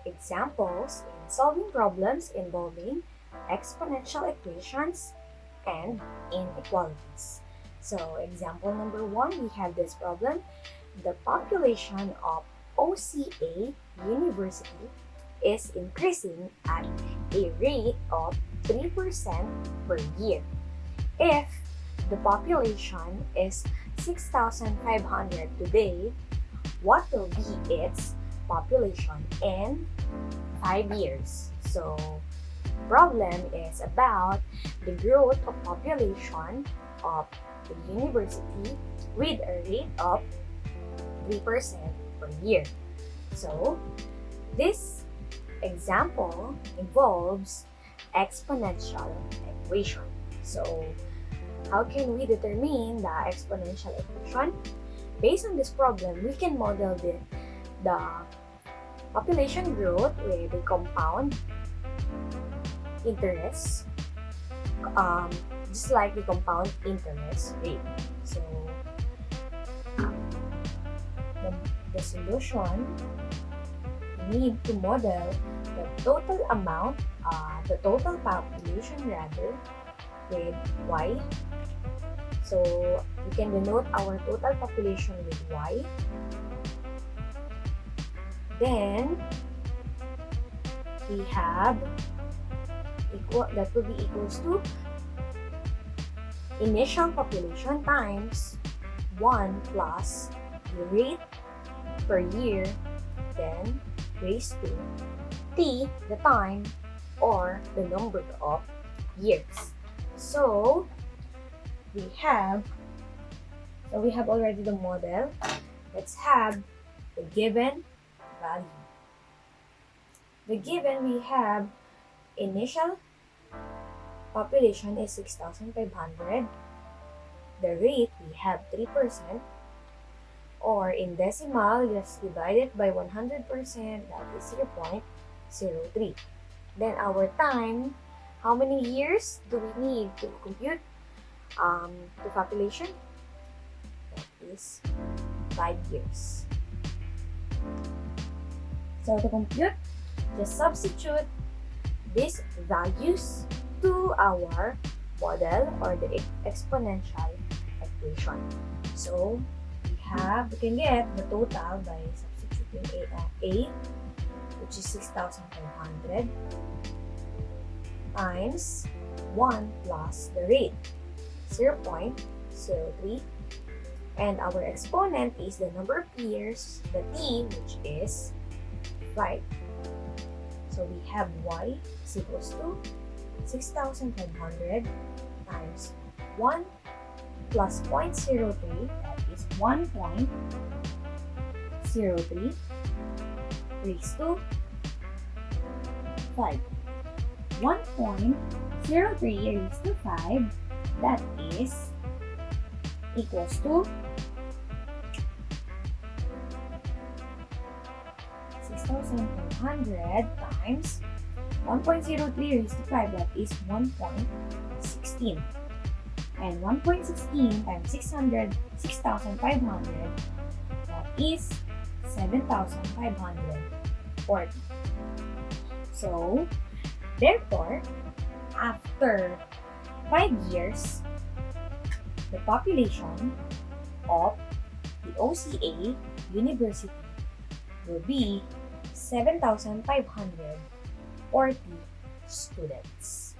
examples in solving problems involving exponential equations and inequalities. So, example number 1, we have this problem. The population of OCA University is increasing at a rate of 3% per year. If the population is 6,500 today, what will be its population in 5 years? So, problem is about the growth of population of the university with a rate of 3% per year. So, this example involves exponential equation. So, how can we determine the exponential equation? Based on this problem, we can model the population growth with the compound interest, just like the compound interest rate. So, the solution, we need to model the total amount, the total population rather, with y. So, we can denote our total population with y. Then, we have that will be equals to initial population times 1 plus the rate per year, then raised to t, the time, or the number of years. So we have already the model. Let's have the given value. The given, we have initial population is 6,500. The rate, we have 3%, or in decimal, just divide it by 100%, that is 0.03. Then our time, how many years do we need to compute the population? That is 5 years. So to compute, just substitute these values to our model or the exponential equation. So we can get the total by substituting A, which is 6,500, times 1 plus the rate, 0.03, and our exponent is the number of years, the t, which is 5. So we have y is equals to 6,500 times 1 plus 0.03, that is 1.03 raised to 5. 1.03 raised to 5, that is equals to 6,500 times 1.03 raised to 5, that is 1.16. And 1.16 times 6,500, that is 7,540. So, therefore, after 5 years, the population of the OCA University will be 7,540 students.